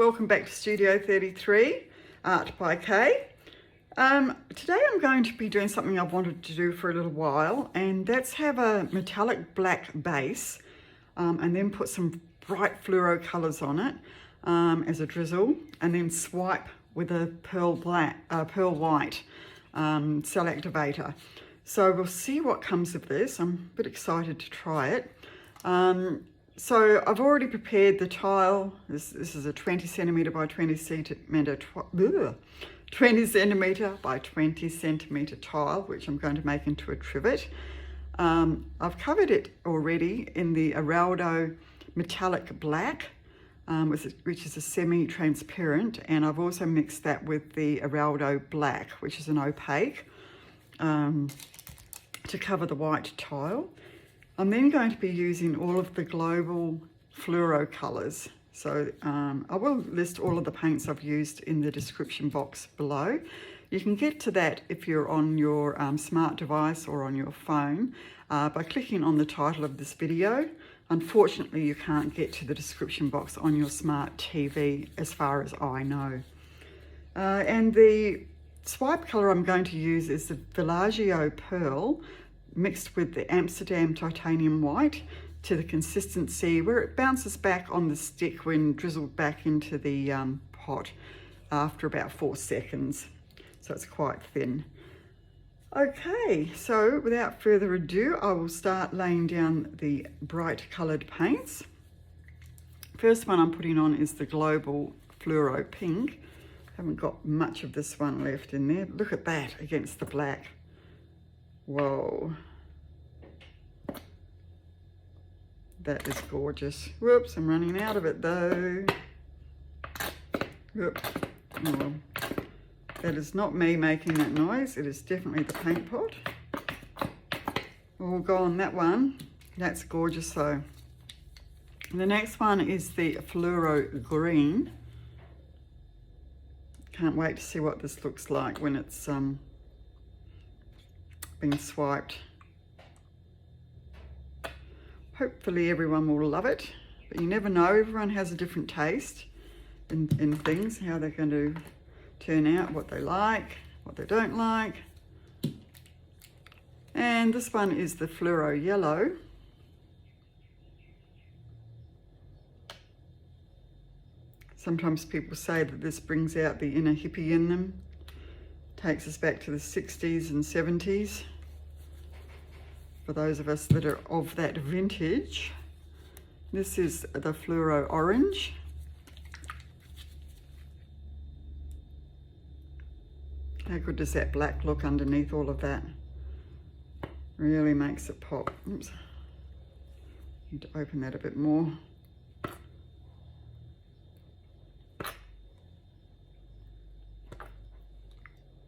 welcome back to Studio 33, Art by Kay. Today I'm going to be doing something I've wanted to do for a little while, and that's have a metallic black base and then put some bright fluoro colours on it as a drizzle, and then swipe with a pearl white cell activator. So we'll see what comes of this. I'm a bit excited to try it. So I've already prepared the tile. This is a 20 centimetre by 20 centimetre 20 centimetre by 20 centimetre tile, which I'm going to make into a trivet. I've covered it already in the Eraldo metallic black, which is a semi-transparent, and I've also mixed that with the Eraldo black, which is an opaque, to cover the white tile. I'm then going to be using all of the global fluoro colours. So I will list all of the paints I've used in the description box below. You can get to that if you're on your smart device or on your phone by clicking on the title of this video. Unfortunately, you can't get to the description box on your smart TV as far as I know. And the swipe colour I'm going to use is the Vallejo Pearl mixed with the Amsterdam Titanium White to the consistency where it bounces back on the stick when drizzled back into the pot after about 4 seconds. So it's quite thin. Okay, so without further ado, I will start laying down the bright coloured paints. First one I'm putting on is the Global Fluoro Pink. Haven't got much of this one left in there. Look at that against the black. Whoa. That is gorgeous. Whoops, I'm running out of it though. Whoops. Oh, that is not me making that noise. It is definitely the paint pot. All gone, that one. That's gorgeous though. The next one is the Fluoro Green. Can't wait to see what this looks like when it's been swiped. Hopefully everyone will love it, but you never know. Everyone has a different taste in things, how they're going to turn out, what they like, what they don't like. And this one is the Fluoro Yellow. Sometimes people say that this brings out the inner hippie in them, takes us back to the 60s and 70s. For those of us that are of that vintage. This is the Fluoro Orange. How good does that black look underneath all of that? Really makes it pop. Oops. Need to open that a bit more.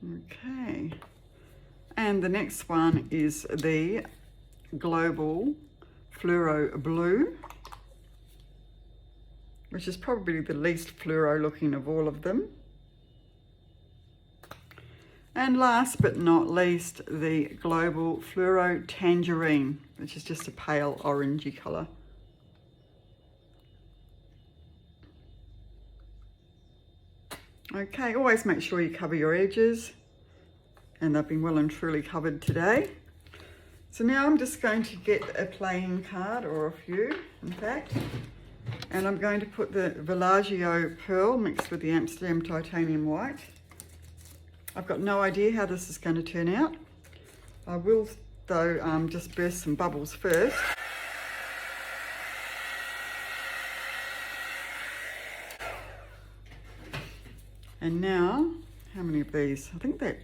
Okay. And the next one is the Global Fluoro Blue, which is probably the least fluoro looking of all of them. And last but not least, the Global Fluoro Tangerine, which is just a pale orangey colour. Okay, always make sure you cover your edges, and they've been well and truly covered today. So now I'm just going to get a playing card, or a few in fact, and I'm going to put the Vallejo Pearl mixed with the Amsterdam Titanium White. I've got no idea how this is going to turn out. I will though just burst some bubbles first. And now, how many of these? I think that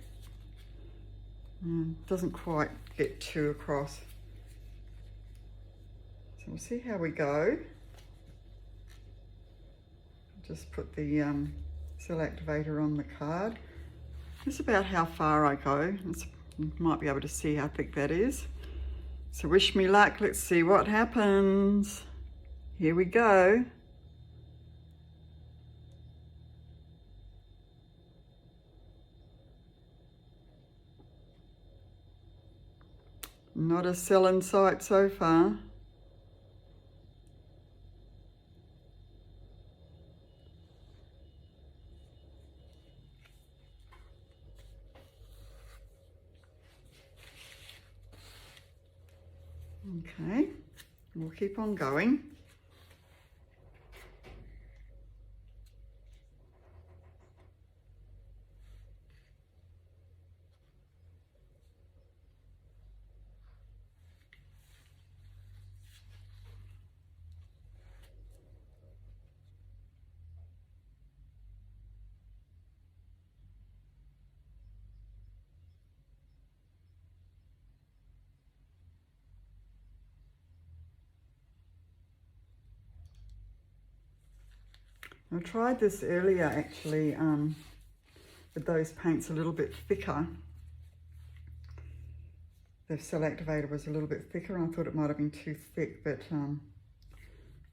doesn't quite get 2 across. So we'll see how we go. Just put the cell activator on the card. This is about how far I go. You might be able to see how thick that is. So wish me luck. Let's see what happens. Here we go. Not a cell in sight so far. Okay, we'll keep on going. I tried this earlier actually with those paints a little bit thicker. The cell activator was a little bit thicker and I thought it might have been too thick, but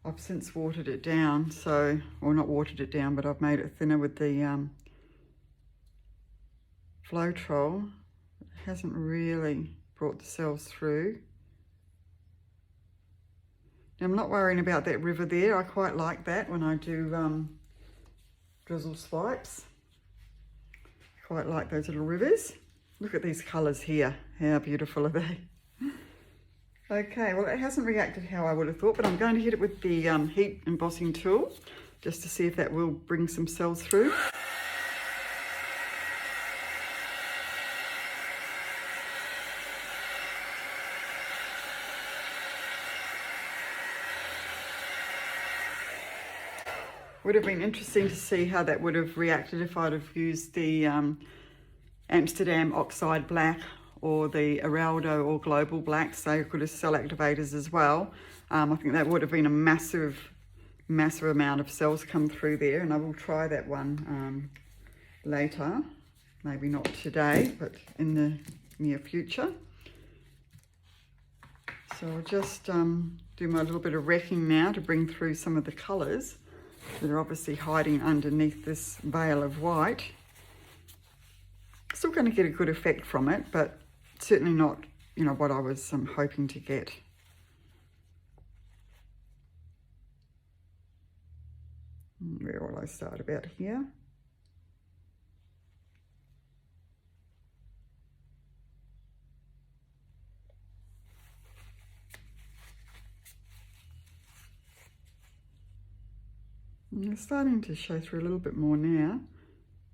I've since watered it down, so, or not watered it down, but I've made it thinner with the Floetrol. It hasn't really brought the cells through. I'm not worrying about that river there. I quite like that when I do drizzle swipes. Quite like those little rivers. Look at these colours here. How beautiful are they? Okay, well it hasn't reacted how I would have thought, but I'm going to hit it with the heat embossing tool just to see if that will bring some cells through. Would have been interesting to see how that would have reacted if I'd have used the Amsterdam Oxide Black or the Eraldo or Global Blacks. They could have cell activators as well. I think that would have been a massive amount of cells come through there, and I will try that one later. Maybe not today, but in the near future. So I'll just do my little bit of wrecking now to bring through some of the colours that are obviously hiding underneath this veil of white. Still going to get a good effect from it, but certainly not, you know, what I was hoping to get. Where will I start? About here. And it's starting to show through a little bit more now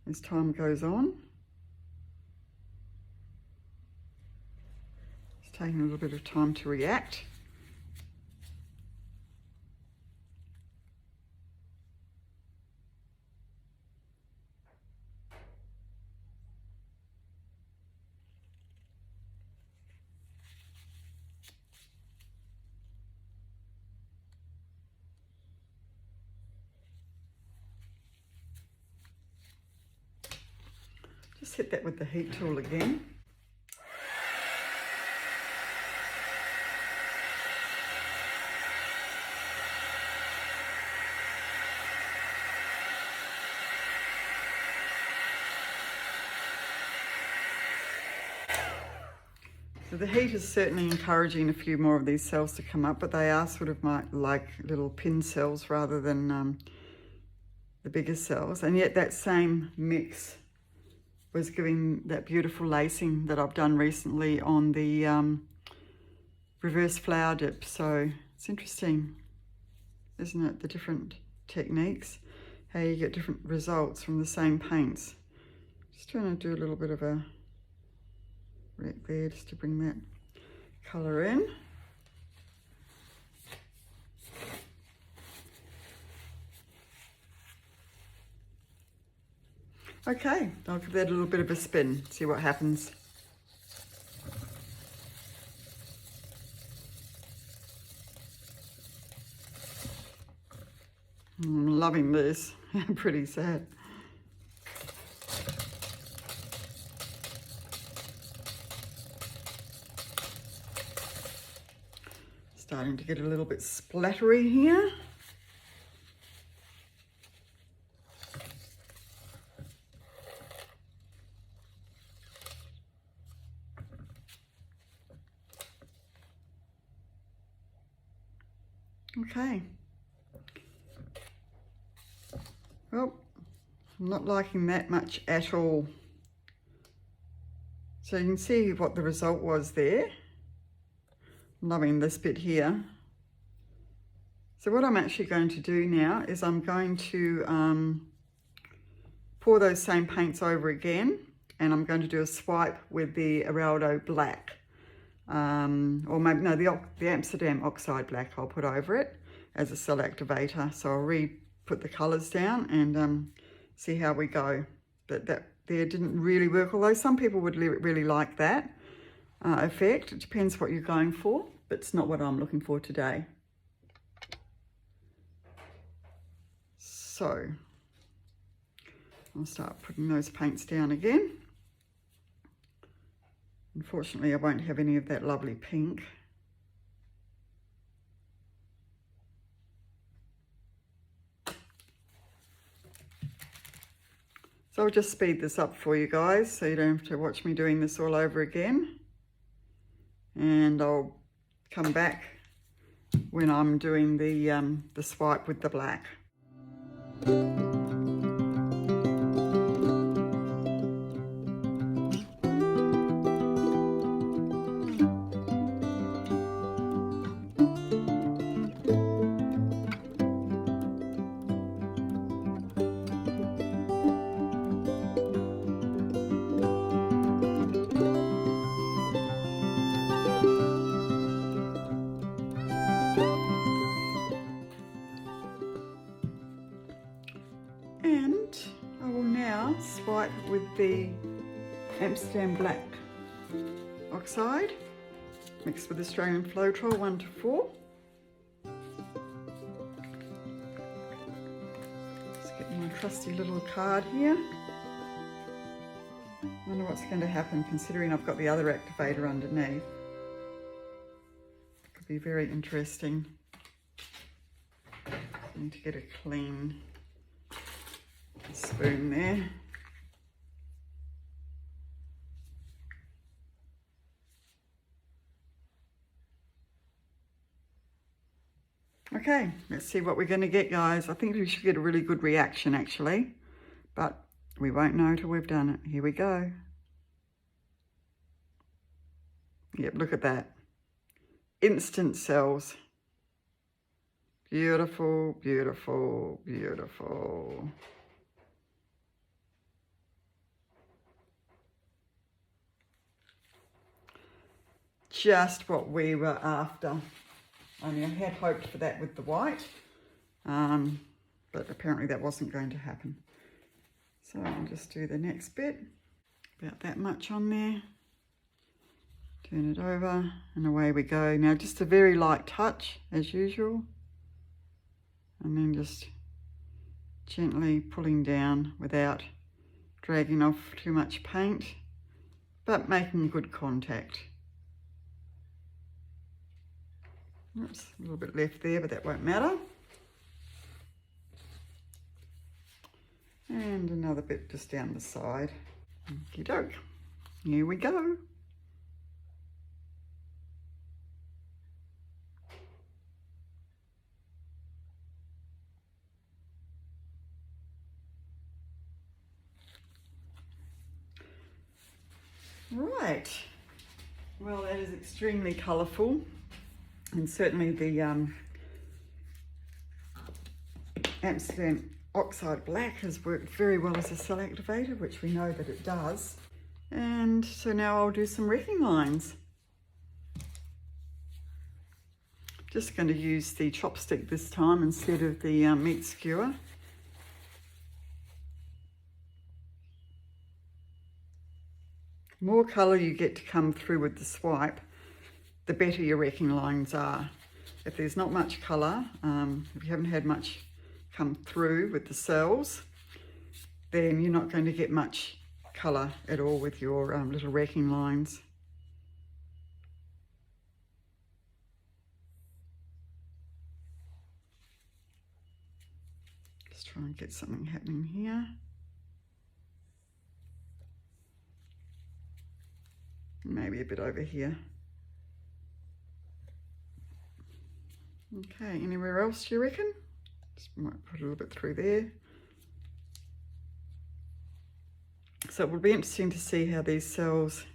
as time goes on. It's taking a little bit of time to react. Just hit that with the heat tool again. So the heat is certainly encouraging a few more of these cells to come up, but they are sort of like little pin cells rather than the bigger cells. And yet that same mix was giving that beautiful lacing that I've done recently on the reverse flower dip. So it's interesting, isn't it? The different techniques, how you get different results from the same paints. Just trying to do a little bit of a wreck there just to bring that colour in. Okay, I'll give that a little bit of a spin, see what happens. I'm loving this. Pretty sad. Starting to get a little bit splattery here. Okay. Well, I'm not liking that much at all. So you can see what the result was there. loving this bit here. So what I'm actually going to do now is I'm going to pour those same paints over again, and I'm going to do a swipe with the Eraldo Black, or maybe, no, the Amsterdam Oxide Black I'll put over it as a cell activator. So I'll put the colours down and see how we go. But that there didn't really work, although some people would really like that effect. It depends what you're going for, but it's not what I'm looking for today. So I'll start putting those paints down again. Unfortunately, I won't have any of that lovely pink. So I'll just speed this up for you guys so you don't have to watch me doing this all over again. And I'll come back when I'm doing the swipe with the black. And I will now swipe with the Amsterdam Black Oxide mixed with Australian Floetrol 1:4. Just getting my trusty little card here. Wonder what's going to happen considering I've got the other activator underneath. Could be very interesting. I need to get a clean spoon there. Okay, let's see what we're going to get, guys. I think we should get a really good reaction actually, but we won't know till we've done it. Here we go. Yep, look at that. Instant cells. Beautiful, beautiful, beautiful. Just what we were after. Only I had hoped for that with the white, but apparently that wasn't going to happen. So I'll just do the next bit, about that much on there. Turn it over and away we go. Now just a very light touch as usual, and then just gently pulling down without dragging off too much paint, but making good contact. Oops, a little bit left there, but that won't matter. And another bit just down the side. Okie doke. Here we go. Right. Well, that is extremely colourful. And certainly the Amsterdam Oxide Black has worked very well as a cell activator, which we know that it does. And so now I'll do some wrecking lines. Just going to use the chopstick this time instead of the meat skewer. The more colour you get to come through with the swipe, the better your wrecking lines are. If there's not much colour, if you haven't had much come through with the cells, then you're not going to get much colour at all with your little wrecking lines. Just try and get something happening here. Maybe a bit over here. Okay, anywhere else do you reckon? Just might put a little bit through there. So it will be interesting to see how these cells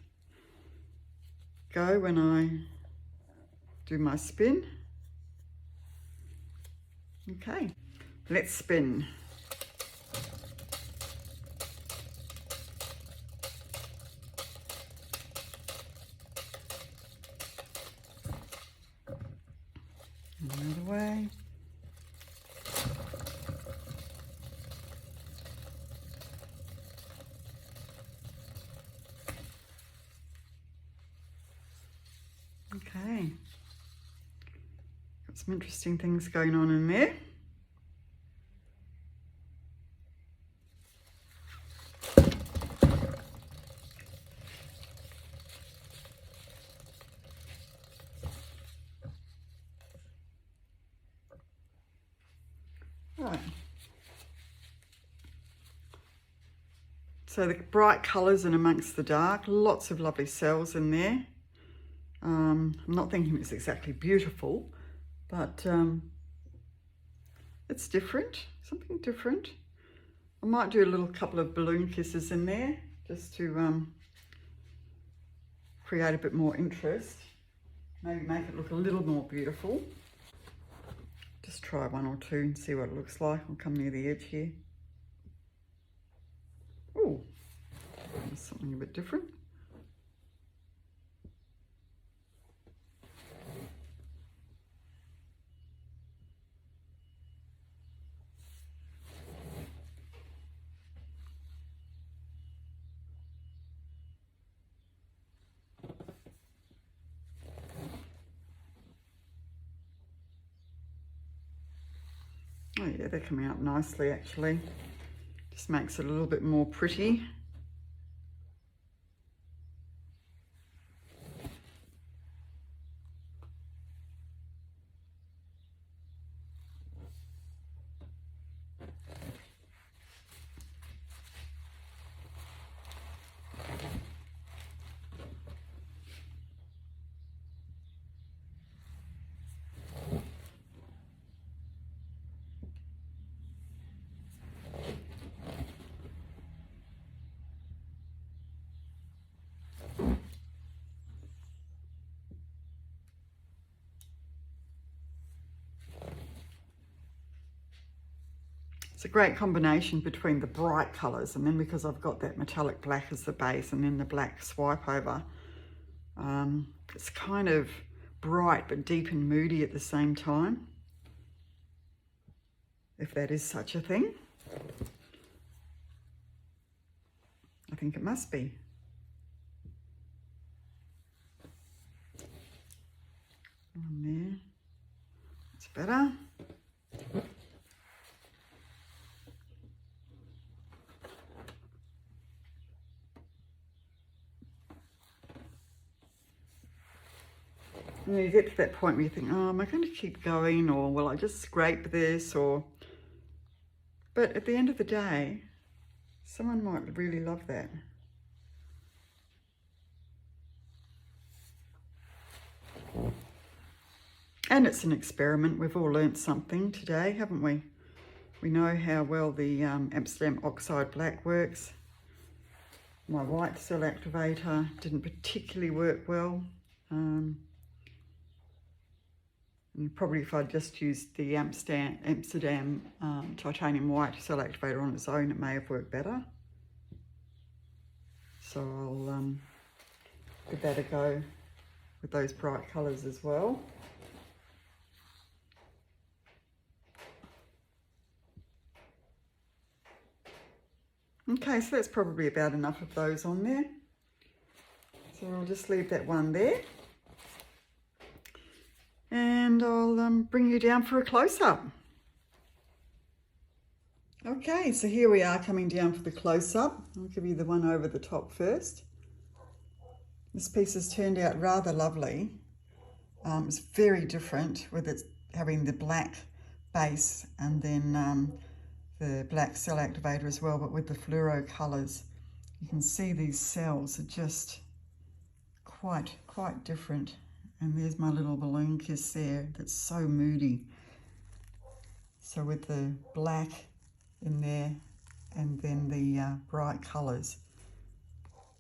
go when I do my spin. Okay, let's spin. Another way. Okay, got some interesting things going on in there. Right. So the bright colours and amongst the dark, lots of lovely cells in there. I'm not thinking it's exactly beautiful, but it's different, something different. I might do a little couple of balloon kisses in there just to create a bit more interest. Maybe make it look a little more beautiful. Just try one or two and see what it looks like. I'll come near the edge here. Oh, something a bit different. Oh yeah, they're coming out nicely actually. Just makes it a little bit more pretty. It's a great combination between the bright colours, and then because I've got that metallic black as the base and then the black swipe over, it's kind of bright but deep and moody at the same time, if that is such a thing. I think it must be. On there, it's better. And you get to that point where you think, oh, am I going to keep going, or will I just scrape this, or... But at the end of the day, someone might really love that. And it's an experiment. We've all learnt something today, haven't we? We know how well the Amsterdam Oxide Black works. My white cell activator didn't particularly work well. And probably if I'd just used the Amsterdam titanium white cell activator on its own, it may have worked better. So I'll give that a go with those bright colours as well. Okay, so that's probably about enough of those on there. So I'll just leave that one there. And I'll bring you down for a close-up. Okay, so here we are coming down for the close-up. I'll give you the one over the top first. This piece has turned out rather lovely. It's very different with it having the black base and then the black cell activator as well, but with the fluoro colours. You can see these cells are just quite different. And there's my little balloon kiss there, that's so moody. So with the black in there and then the bright colours,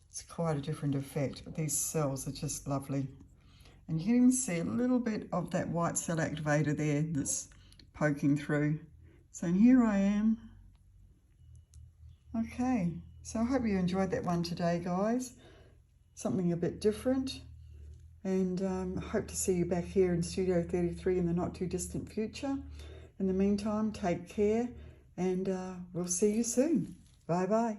it's quite a different effect. But these cells are just lovely. And you can even see a little bit of that white cell activator there that's poking through. So here I am. Okay, so I hope you enjoyed that one today, guys. Something a bit different. And I hope to see you back here in Studio 33 in the not too distant future. In the meantime, take care, and we'll see you soon. Bye-bye.